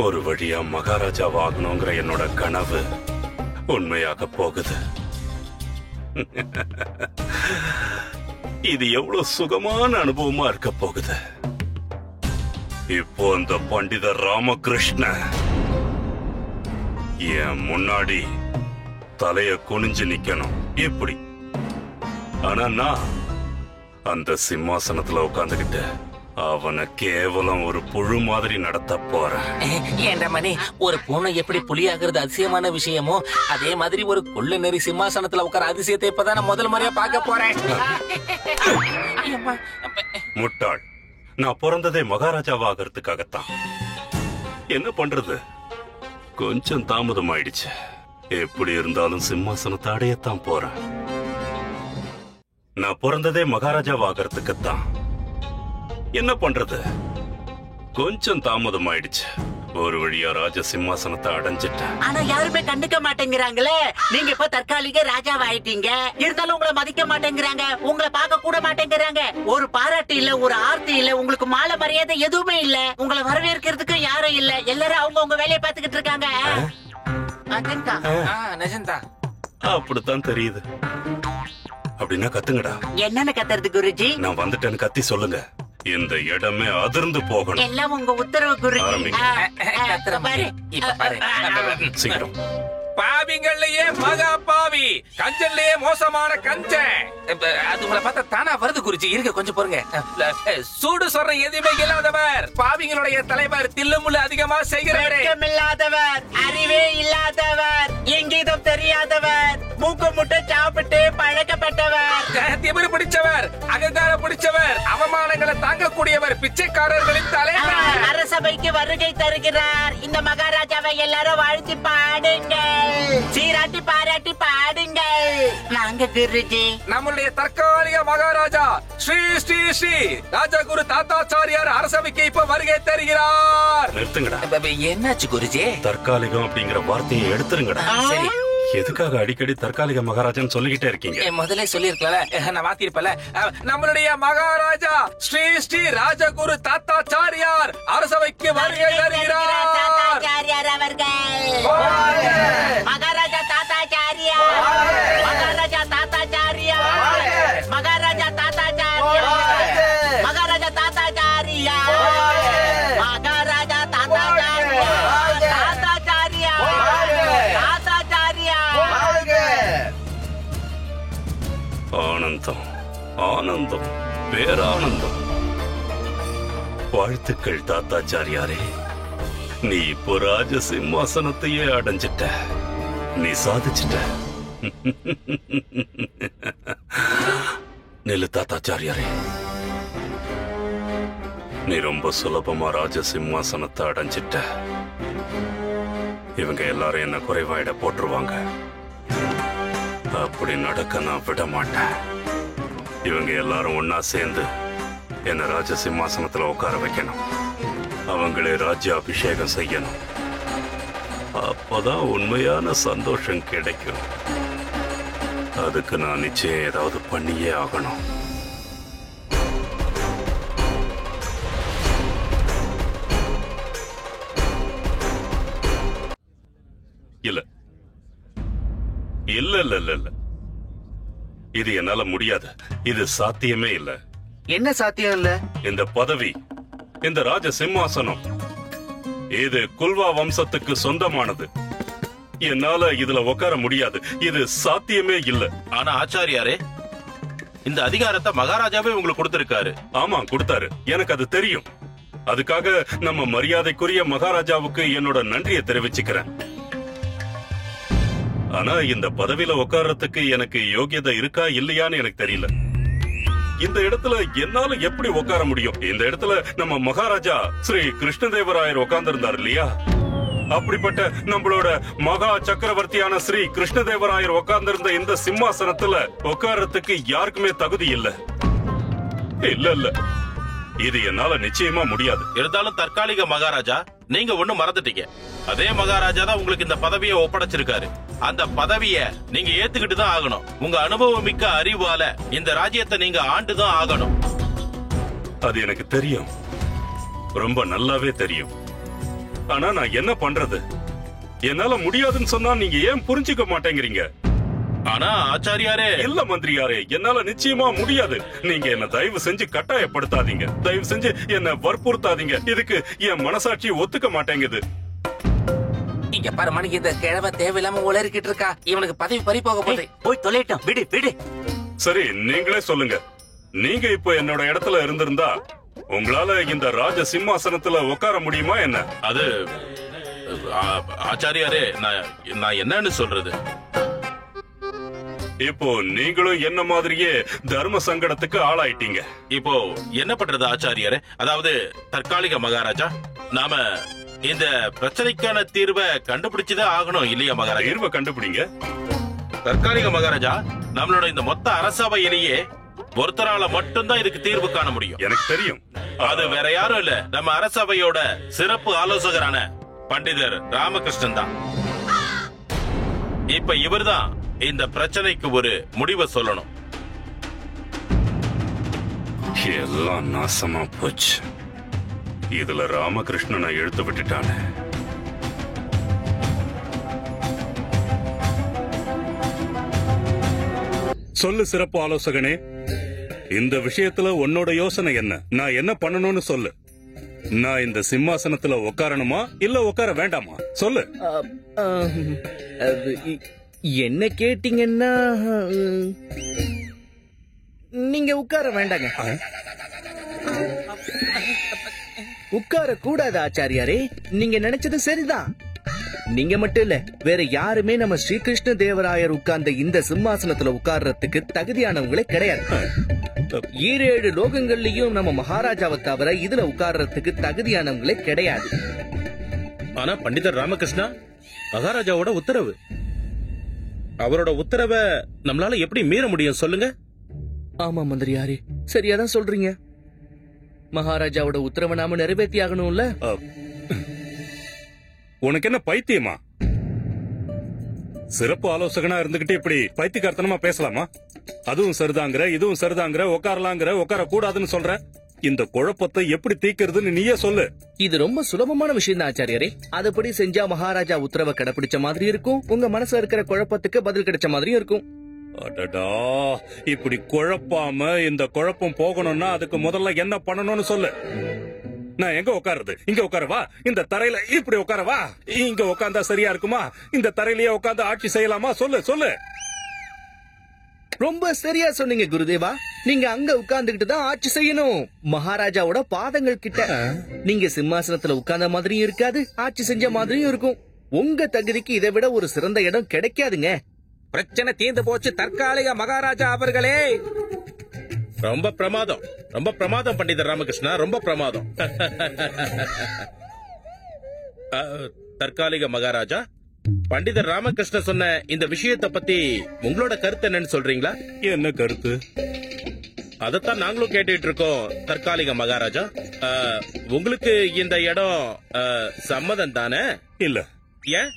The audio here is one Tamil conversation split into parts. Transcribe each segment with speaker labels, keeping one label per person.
Speaker 1: ஒரு வழியா மகாராஜாவாகணுங்கிற என்னோட கனவு உண்மையாக போகுது. இது எவ்வளவு சுகமான அனுபவமா இருக்க போகுது. இப்போ அந்த பண்டிதர் ராமகிருஷ்ண என் முன்னாடி தலைய குனிஞ்சு நிக்கணும் இப்படி. ஆனா நான் அந்த சிம்மாசனத்துல உட்கார்ந்துகிட்டு அவனை கேவலம் ஒரு புழு மாதிரி நடத்த போறேன்.
Speaker 2: ஏண்டா மணி, ஒரு பூனை எப்படி புலியாகிறது அதிசயமான விஷயமோ அதே மாதிரி ஒரு கொள்ளு நெறி சிம்மாசனத்துல உட்கார அதிசயத்தை இப்பதான் நான் முதல் முறையா பார்க்க போறேன்.
Speaker 1: முட்டாள், நான் பிறந்ததே மகாராஜாவாகிறதுக்காகத்தான். என்ன பண்றது, கொஞ்சம் தாமதம் ஆயிடுச்சு. எப்படி இருந்தாலும் சிம்மாசனத்தை அடையத்தான் போறேன். நான் பிறந்ததே மகாராஜாவாகிறதுக்குத்தான். என்ன பண்றது, கொஞ்சம் தாமதம் ஆயிடுச்சு. ஒரு வழியா ராஜ சிம்மாசனத்தை அடைஞ்சிட்டேன்.
Speaker 3: ஆனா யாருமே கண்டுக்க மாட்டேங்கிறாங்களே. நீங்க இப்ப தற்காலிக ராஜாவாயிட்டீங்க, இருந்தாலும் உங்களை மதிக்க மாட்டேங்கிறாங்க, உங்களை பார்க்க கூட மாட்டேங்கிறாங்க. ஒரு பாராட்டு இல்ல, ஒரு ஆர்த்தி இல்ல, உங்களுக்கு மாலை மரியாதை எதுவுமே இல்ல, உங்களை வரவேற்கிறதுக்கு யாரும் இல்ல. எல்லாரும் அவங்க உங்க வேலையை பார்த்துக்கிட்டு இருக்காங்க.
Speaker 1: அப்படித்தான் தெரியுது. அப்படின்னா கத்துங்கடா.
Speaker 3: என்னன்னு கத்துறது குருஜி?
Speaker 1: நான் வந்துட்டேன்னு கத்தி சொல்லுங்க. இந்த இடமே அதிர்ந்து போகணும்.
Speaker 3: எல்லாம் உங்க உத்தரவு குருஜி.
Speaker 1: சீக்கிரம்.
Speaker 2: பாவிங்கள்லயே மகா பாவி, கஞ்சன்லயே மோசமான கஞ்சன். அது உங்களை பார்த்தா தானா வருது குருஜி. இருக்க கொஞ்சம் பாருங்க. சூடு சொல்ற எதுவுமே இல்லாதவர், பாவிங்களுடைய தலைவர், தில்லுமுள்ளு அதிகமா செய்கிறாரு.
Speaker 3: இல்லாதவர், அறிவே இல்லாதவர், எங்கீதம் தெரியாதவர், மூக்கு முட்டை சாப்பிட்டு பழக்கப்பட்டவர்,
Speaker 2: திமிரு பிடிச்சவர், அகங்கார பிடிச்சவர், அவமானங்களை தாங்கக்கூடியவர், பிச்சைக்காரர்களின் தலைவர்.
Speaker 3: அரசபைக்கு வருகை தருகிறார். இந்த மகாராஜாவை எல்லாரும் வாழ்த்தி பாடுங்கள், சீராட்டி பாராட்டி பாடுங்கள். நாங்க குருஜி
Speaker 2: நம்முடைய தற்காலிக மகாராஜா ஸ்ரீ ஸ்ரீ ஸ்ரீ ராஜகுரு தாத்தாச்சாரியார் அரசவைக்கு இப்ப வருகை தருகிறார்.
Speaker 1: நிறுத்துங்கடா.
Speaker 2: என்னாச்சு குருஜி?
Speaker 1: தற்காலிகம் அப்படிங்கிற வார்த்தையை எடுத்துருங்கடா.
Speaker 2: சரி,
Speaker 1: எதுக்காக அடிக்கடி தற்காலிக மகாராஜான்னு சொல்லிக்கிட்டே இருக்கீங்க?
Speaker 2: முதல்ல சொல்லிருக்கல, நான் மாத்திருப்பல. நம்மளுடைய மகாராஜா ஸ்ரீ ஸ்ரீ ராஜகுரு தாத்தாச்சாரியார் அரசவைக்கு வருகை தருகிறார்.
Speaker 3: மகாராஜா தாத்தாச்சாரியார், மகாராஜா தாத்தாச்சாரியார், மகாராஜா தாத்தாச்சாரியார், மகாராஜா தாத்தாச்சாரியார், மகாராஜா தாத்தாச்சாரியார், தாத்தாச்சாரியார்.
Speaker 1: ஆனந்தம், ஆனந்தம், பேரானந்தம். வாழ்த்துக்கள் தாத்தாச்சாரியாரே. நீ இப்போ ராஜ சிம்மாசனத்தையே அடைஞ்சிட்ட. நீ சாதிச்சிட்ட. நெல்லு தாத்தாச்சாரியாரே, நீ ரொம்ப சுலபமா ராஜ சிம்மாசனத்தை அடைஞ்சிட்ட. இவங்க எல்லாரும் என்ன குறைவாயிட போட்டுருவாங்க. அப்படி நடக்க நான் விட மாட்டேன். இவங்க எல்லாரும் ஒன்னா சேர்ந்து என்ன ராஜ சிம்மாசனத்துல உட்கார வைக்கணும். அவங்களே ராஜ்ய அபிஷேகம் செய்யணும். அப்பதான் உண்மையான சந்தோஷம் கிடைக்கும். அதுக்கு நான் நிச்சயம் ஏதாவது பண்ணியே ஆகணும். இல்ல இல்ல இல்ல இல்ல இல்ல, இது என்னால முடியாது. இது சாத்தியமே இல்ல.
Speaker 4: என்ன சாத்தியம் இல்ல?
Speaker 1: இந்த பதவி, இந்த ராஜ சிம்மாசனம், இது குல்வா வம்சத்துக்கு சொந்தமானது. என்னால இதுல உட்கார முடியாது. இது சாத்தியமே இல்ல.
Speaker 5: ஆனா ஆச்சாரியாரே, இந்த அதிகாரத்தை மகாராஜாவே உங்களுக்கு கொடுத்திருக்காரு.
Speaker 1: ஆமா, கொடுத்தாரு. எனக்கு அது தெரியும். அதுக்காக நம்ம மரியாதைக்குரிய மகாராஜாவுக்கு என்னோட நன்றியை தெரிவிச்சுக்கிறேன். ஆனா இந்த பதவியில உட்கார்றதுக்கு எனக்கு யோகியதை இருக்கா இல்லையான்னு எனக்கு தெரியல. இந்த இடத்துல என்னால எப்படி உட்கார முடியும்? இந்த இடத்துல நம்ம மகாராஜா ஸ்ரீ கிருஷ்ணதேவராயர் உட்கார்ந்து இருந்தார் இல்லையா? அப்படிப்பட்ட நம்மளோட மகா சக்கரவர்த்தியான ஸ்ரீ கிருஷ்ணதேவராயர் உட்கார்ந்திருந்த இந்த சிம்மாசனத்துல உட்கார்றதுக்கு யாருக்குமே தகுதி இல்ல. இல்ல இல்ல, இது என்னால நிச்சயமா முடியாது.
Speaker 5: இருந்தாலும் தற்காலிக மகாராஜா, நீங்க ஒண்ணு மறந்துட்டீங்க. அதே மகாராஜா தான் உங்களுக்கு இந்த பதவியை ஒப்படைச்சிருக்காரு. அந்த பதவிய நீங்க ஏத்துக்கிட்டு தான் ஆகணும். உங்க அனுபவம் மிக்க அறிவால இந்த ராஜ்யத்தை நீங்க ஆண்டுதான் ஆகணும்.
Speaker 1: அது எனக்கு தெரியும், ரொம்ப நல்லாவே தெரியும். ஆனா நான் என்ன பண்றது? என்னால முடியாதுன்னு சொன்னா நீங்க ஏன் புரிஞ்சுக்க மாட்டேங்கிறீங்க?
Speaker 5: ஆனா ஆச்சாரியாரே.
Speaker 1: இல்ல மந்திரியாரே, என்னால நிச்சயமா முடியாது. நீங்க என்ன தயவு செஞ்சு கட்டாயப்படுத்தாதீங்க. தயவு செஞ்சு என்ன வற்புறுத்தாதீங்க. இதுக்கு என் மனசாட்சி ஒத்துக்க மாட்டேங்குது.
Speaker 2: இங்க பாரு மணிக்கு, இந்த கிழவ தேவையில்லாம உளறிக்கிட்டு இருக்கா. இவனுக்கு பதவி பறி போக போகுது.
Speaker 3: போய் தொலைட்டோம், விடு விடு.
Speaker 1: சரி, நீங்களே சொல்லுங்க. நீங்க இப்போ என்னோட இடத்துல இருந்திருந்தா உங்களால இந்த ராஜ சிம்மாசனத்துல உட்கார முடியுமா என்ன?
Speaker 5: அது ஆச்சாரியாரே, நான் என்னன்னு சொல்றது?
Speaker 1: இப்போ நீங்களும் என்ன மாதிரியே தர்ம சங்கடத்துக்கு ஆளாயிட்டீங்க.
Speaker 5: இப்போ என்ன பண்றது ஆச்சாரியாரே? அதாவது தற்காலிக மகாராஜா, நாம இந்த பிரச்சனைக்கான தீர்வை கண்டுபிடிச்சுதான் ஆகணும் இல்லையா மகாராஜா?
Speaker 1: தீர்வை கண்டுபிடிங்க.
Speaker 5: தற்காலிக மகாராஜா, நம்மளோட இந்த மொத்த அரசவையிலேயே ஒருத்தரால மட்டும்தான் இதுக்கு தீர்வு காண முடியும்.
Speaker 1: எனக்கு தெரியும்.
Speaker 5: அது வேற யாரும் இல்ல, நம்ம அரசவையோட சிறப்பு ஆலோசகரான பண்டிதர் ராமகிருஷ்ணன் தான். இப்ப இவர்தான் இந்த பிரச்சனைக்கு ஒரு முடிவை சொல்லணும்.
Speaker 1: எல்லாம் நாசமா போச்சு. இதுல ராமகிருஷ்ணனை இழுத்து விட்டுட்டானே. சொல்லு சிறப்பு ஆலோசகனே, இந்த விஷயத்துல உன்னோட யோசனை என்ன? நான் என்ன பண்ணணும்னு சொல்லு. நான் இந்த சிம்மாசனத்துல உட்காரணுமா இல்ல உட்கார வேண்டாமா? சொல்லு.
Speaker 4: என்ன கேட்டீங்கன்னா நீங்க உட்கார வேண்டாங்க. உட்கார கூடாது ஆச்சாரியாரே. நீங்க நினைச்சது சரிதான். நீங்க மட்டும் இல்ல, வேற யாருமே நம்ம ஸ்ரீகிருஷ்ண தேவராயர் உட்கார்ந்த இந்த சிம்மாசனத்துல உட்கார்றதுக்கு தகுதியானவங்களே கிடையாது. 7 லோகங்கள்லயும் நம்ம மகாராஜாவை தவிர இதுல உட்கார்றதுக்கு தகுதியானவங்களே கிடையாது.
Speaker 5: ஆனா பண்டிதர் ராமகிருஷ்ணா, மகாராஜாவோட உத்தரவு, அவரோட உத்தரவை நம்மளால எப்படி மீற முடியும் சொல்லுங்க?
Speaker 4: ஆமா மந்திரியாரே, சரியாதான் சொல்றீங்க. மகாராஜாவோட உத்தரவை நாம நிறைவேற்றி ஆகணும்ல.
Speaker 1: உனக்கு என்ன பைத்தியமா? சிறப்பு ஆலோசகனா இருந்துகிட்டு இப்படி பைத்தியக்காரத்தனமா பேசலாமா? அதுவும் சரிதாங்கிற, இதுவும் சரிதாங்கிற, உட்காரலாங்கிற, உட்கார கூடாதுன்னு சொல்ற. இந்த குழப்பத்தை எப்படி தீக்கிறதுன்னு நீயே சொல்லு.
Speaker 4: இது ரொம்ப சுலபமான விஷயம் தான் ஆச்சாரியாரே. அதுபடி செஞ்சா மகாராஜா உத்தரவை கடைபிடிச்ச மாதிரி இருக்கும், உங்க மனசுல இருக்கிற குழப்பத்துக்கு பதில் கிடைச்ச மாதிரியும் இருக்கும்.
Speaker 1: அடடா, இப்படி குழப்பாம இந்த குழப்பம் போகணும்னா அதுக்கு முதல்ல என்ன பண்ணணும்னு சொல்லு. நான் எங்க உட்காருது? இங்க உட்காரவா? இந்த தரையில இப்படி உட்காரவா? இங்க உட்கார்ந்தா சரியா இருக்குமா? இந்த தரையிலேயே உட்கார்ந்து ஆட்சி செய்யலாமா? சொல்லு சொல்லு.
Speaker 4: ரொம்ப சரியா சொன்னீங்க குருதேவா. நீங்க அங்க உட்கார்ந்துகிட்டு தான் ஆட்சி செய்யணும், மகாராஜாவோட பாதங்கள் கிட்ட. நீங்க சிம்மாசனத்துல உட்கார்ந்த மாதிரியும் இருக்காது, ஆட்சி செஞ்ச மாதிரியும் இருக்கும். உங்க தகுதிக்கு இதை விட ஒரு சிறந்த இடம் கிடைக்காதுங்க.
Speaker 2: பிரச்சனை தீர்ந்து போச்சு தற்காலிக மகாராஜா அவர்களே.
Speaker 5: ரொம்ப பிரமாதம், ரொம்ப பிரமாதம் பண்டிதர் ராமகிருஷ்ணா, ரொம்ப பிரமாதம். தற்காலிக மகாராஜா, பண்டிதர் ராமகிருஷ்ண சொன்ன இந்த விஷயத்தை பத்தி உங்களோட கருத்து என்னன்னு சொல்றீங்களா?
Speaker 1: என்ன கருத்து?
Speaker 5: அதத்தான் நாங்களும் கேட்டுட்டு இருக்கோம் தற்காலிக மகாராஜா. உங்களுக்கு இந்த இடம் சம்மதம் தானே?
Speaker 1: இல்ல.
Speaker 5: ஏன்?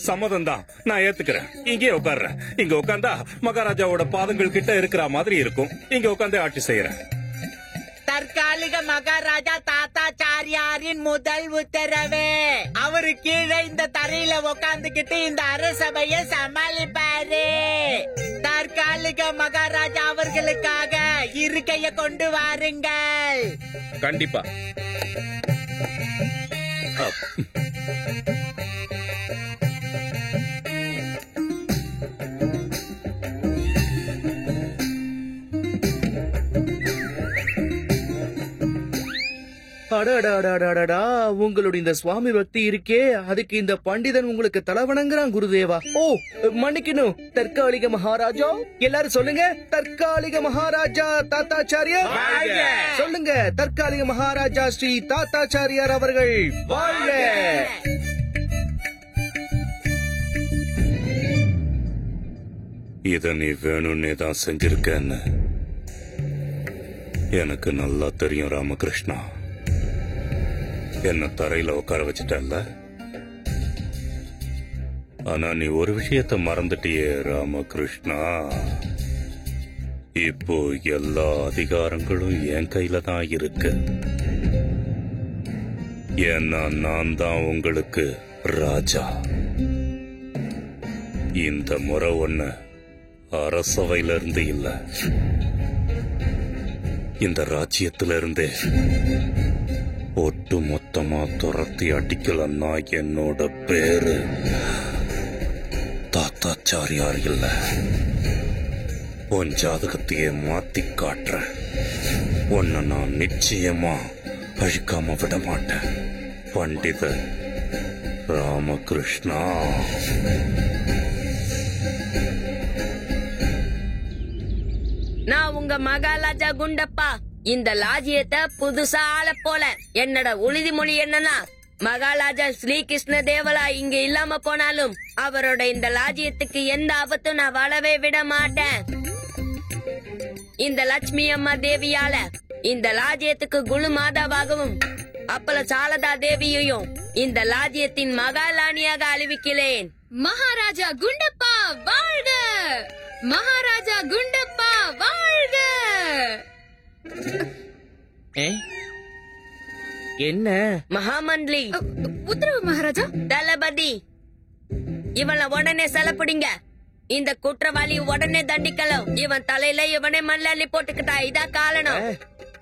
Speaker 1: சம்மதம் தான், நான் ஏத்துக்கிறேன். இங்கே உட்கார்றேன். இங்க உட்கார்ந்தா மகாராஜாவோட பாதங்கள் கிட்ட இருக்கிற மாதிரி இருக்கும். இங்க உட்கார்ந்து ஆட்சி செய்யறேன்.
Speaker 3: தற்காலிக மகாராஜா தாத்தாச்சாரியாரின் முதல் உத்தரவு. அவரு கீழே இந்த தரையில உக்காந்துகிட்டு இந்த அரசபைய சமாளிப்பாரு. தற்காலிக மகாராஜா அவர்களுக்காக இருக்கைய கொண்டு வாருங்கள்.
Speaker 5: கண்டிப்பா.
Speaker 4: அடடா, உங்களுடைய இந்த சுவாமி பக்தி இருக்கே, அதுக்கு இந்த பண்டிதன் உங்களுக்கு தலைவணங்குறான் குருதேவா. ஓ, மன்னிக்கணும், தற்காலிக மகாராஜா. எல்லாரும் சொல்லுங்க, தற்காலிக மகாராஜா தாத்தாச்சாரியார் சொல்லுங்க. தற்காலிக மகாராஜா ஸ்ரீ தாத்தாச்சாரியார் அவர்கள் வாழ்க.
Speaker 1: இத நீ வேணும்னே தான் செஞ்சிருக்கேன்னு எனக்கு நல்லா தெரியும் ராமகிருஷ்ணா. என்ன தரையில உட்கார வச்சுட்டல்ல. ஆனா நீ ஒரு விஷயத்த மறந்துட்டியே ராமகிருஷ்ணா. இப்போ எல்லா அதிகாரங்களும் என் கையில தான் இருக்கு. ஏன்னா நான் தான் உங்களுக்கு ராஜா. இந்த முறை ஒண்ணு அரசவையில இருந்து இல்ல, இந்த ராஜ்யத்தில இருந்தே ஒட்டு மொத்தமா துரத்தி அடிக்கலன்னா என்னோட பேரு தாத்தாச்சாரியார் இல்ல. உன் ஜாதகத்தையே மாத்தி காட்டுறேன். உன்னை நான் நிச்சயமா அழிக்காம விட மாட்டேன். பண்டித ராமகிருஷ்ணா.
Speaker 6: நான் உங்க மகாராஜா குண்டப்பா. இந்த லாஜியத்தை புதுசா ஆள போல. என்னோட உறுதிமொழி என்னன்னா, மகாராஜா ஸ்ரீ கிருஷ்ண தேவரா இங்க இல்லாம போனாலும் அவரோட இந்த லாஜியத்துக்கு எந்த ஆபத்தும் நான் வரவே விட மாட்டேன். இந்த லட்சுமி அம்மா தேவியால இந்த லாஜியத்துக்கு குரு மாதாவாகவும் அப்புறம் சாரதா தேவியையும் இந்த லாஜியத்தின் மகாராணியாக அறிவிக்கிறேன்.
Speaker 7: மகாராஜா குண்டப்பா வாழ்க! மகாராஜா குண்டப்பா வாழ்க!
Speaker 4: என்ன
Speaker 6: மகாமந்திரி,
Speaker 7: உத்தரவு மகாராஜா.
Speaker 6: தளபதி, இவனை உடனே செலப்பிடிங்க. இந்த குற்றவாளி உடனே தண்டிக்கலாம். இவன் தலையில இவனே மண்ணள்ளி போட்டுக்கிட்டா இதான் காரணம்.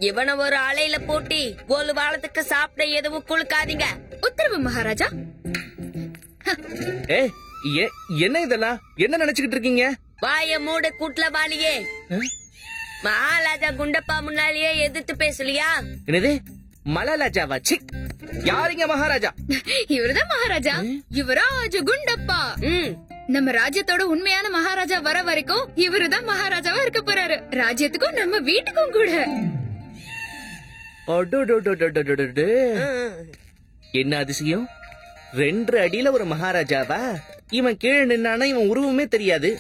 Speaker 6: இவனை ஒரு அலையில போட்டி ஒரு வாரத்துக்கு சாப்பிட எதுவும் குளுக்காதீங்க.
Speaker 7: உத்தரவு மகாராஜா.
Speaker 4: என்ன இதெல்லாம் என்ன நினைச்சுக்கிட்டு இருக்கீங்க?
Speaker 6: வாய மூட குற்றவாளியே. மகாராஜா குண்டப்பா முன்னாலேயே எதிர்த்து பேசலையா?
Speaker 4: என்னது மலாலாஜாவா? சி, யாருங்க மகாராஜா?
Speaker 7: இவருதான் மகாராஜா, யுவராஜ குண்டப்பா. நம்ம ராஜ்யத்தோட உண்மையான மகாராஜா வர வரைக்கும் இவருதான் மகாராஜாவா இருக்க போறாரு. ராஜ்யத்துக்கும் நம்ம வீட்டுக்கும் கூட.
Speaker 4: என்ன அதிசயம்! 2 அடியில ஒரு மகாராஜாவா? இவன் கீழே நின்னானா இவன் உருவமே தெரியாது.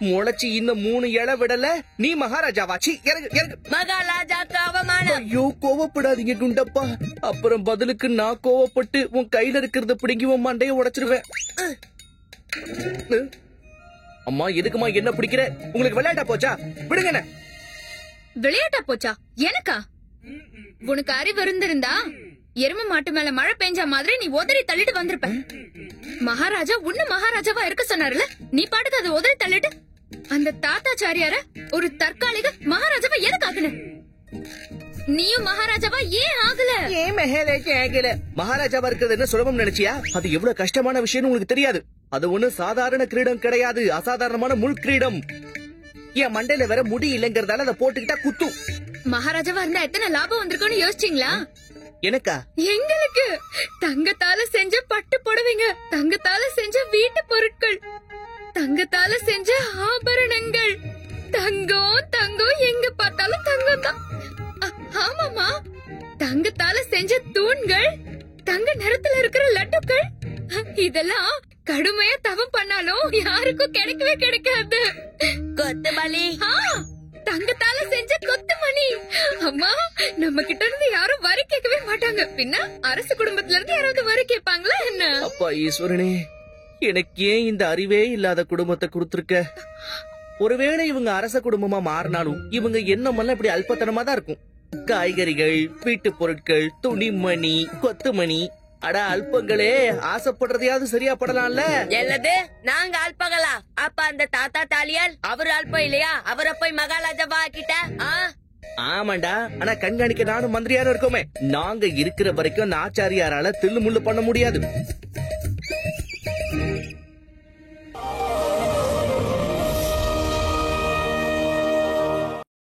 Speaker 4: முளைச்சு இன்னும் 3 இலை விடல, நீ மகாராஜாவாச்சி.
Speaker 6: மகாராஜாக்கு அவமானம்.
Speaker 4: ஐயோ, கோவப்படாதீங்க குண்டப்பா. அப்புறம் பதிலுக்கு நான் கோவப்பட்டு உன் கையில இருக்கிறத பிடிங்கி உன் மண்டைய உடைச்சிருவேன். அம்மா, எதுக்குமா என்ன பிடிக்கிற? உங்களுக்கு விளையாட்டா போச்சா? விடுங்க.
Speaker 7: விளையாட்டா போச்சா? எனக்கா? உனக்கு அறிவு இருந்திருந்தா எரும மாட்டு மேல மழை பெஞ்ச மாதிரி நீ உதறி தள்ளிட்டு வந்திருப்ப. மகாராஜா உன்ன மகாராஜாவா இருக்க சொன்னார்ல, நீ பாட்டுக்கு அதை உதறி தள்ளிட்டு அந்த தாத்தாச்சாரியார ஒரு தற்காலிக மகாராஜாவா எதுக்கு ஆகல? நீயும் மகாராஜாவா ஏன் ஆகல?
Speaker 4: ஏன் மகாராஜா ஆகல? மகாராஜாவா இருக்கிறது என்ன சுலபம் நினைச்சியா? அது எவ்வளவு கஷ்டமான விஷயம் உங்களுக்கு தெரியாது. அது ஒண்ணு சாதாரண கிரீடம் கிடையாது, அசாதாரணமான முள் கிரீடம். என் மண்டையில வேற முடி இல்லங்கிறதால அதை போட்டுக்கிட்டா குத்தும்.
Speaker 7: மகாராஜாவா இருந்தா எத்தனை லாபம் வந்திருக்கும்னு யோசிச்சீங்களா?
Speaker 4: எனக்கா?
Speaker 7: எங்களுக்கு தங்கத்தால செஞ்ச பட்டு புடவைங்க, தங்கத்தால செஞ்ச வீட்டு பொருட்கள், தங்கத்தால செஞ்ச ஆபரணங்கள். தங்கம் தங்கம், எங்க பார்த்தாலும் தங்கம் தான். ஆமாமா, தங்கத்தால செஞ்ச தூண்கள், தங்க நிறத்துல இருக்கிற லட்டுக்கள், இதெல்லாம் கடுமையா தவம் பண்ணாலும் யாருக்கும் கிடைக்கவே கிடைக்காது.
Speaker 6: கொத்தமல்லி,
Speaker 7: தங்கத்தால செஞ்ச கொத்துமணி. அம்மா, நம்ம கிட்ட இருந்து யாரும் வரி கேட்கவே மாட்டாங்க. பின்ன அரசு குடும்பத்துல இருந்து யாராவது வரி கேட்பாங்களா என்ன?
Speaker 4: அப்பா ஈஸ்வரனே, எனக்கு ஏன் இந்த அறிவே இல்லாத குடும்பத்தை கொடுத்திருக்க? ஒருவேளை இவங்க அரச குடும்பமா மாறினாலும் இவங்க எண்ணமெல்லாம் இப்படி அல்பத்தனமா தான் இருக்கும். காய்கறிகள், வீட்டு பொருட்கள், துணிமணி, கொத்துமணி. அட அல்பங்களே, ஆசைப்படுறதையாவது சரியா படலாம்ல.
Speaker 6: என்னது நாங்க அல்பங்களா? அப்ப அந்த தாத்தா தாலியால் அவரு அல்பம் இல்லையா? அவரை போய் மகாராஜாவா ஆக்கிட்ட.
Speaker 4: ஆமாண்டா, ஆனா கண்காணிக்க நானும் மந்திரியாரும் இருக்கோமே. நாங்க இருக்கிற வரைக்கும் அந்த ஆச்சாரியாரால தில்லு முள்ளு பண்ண முடியாது.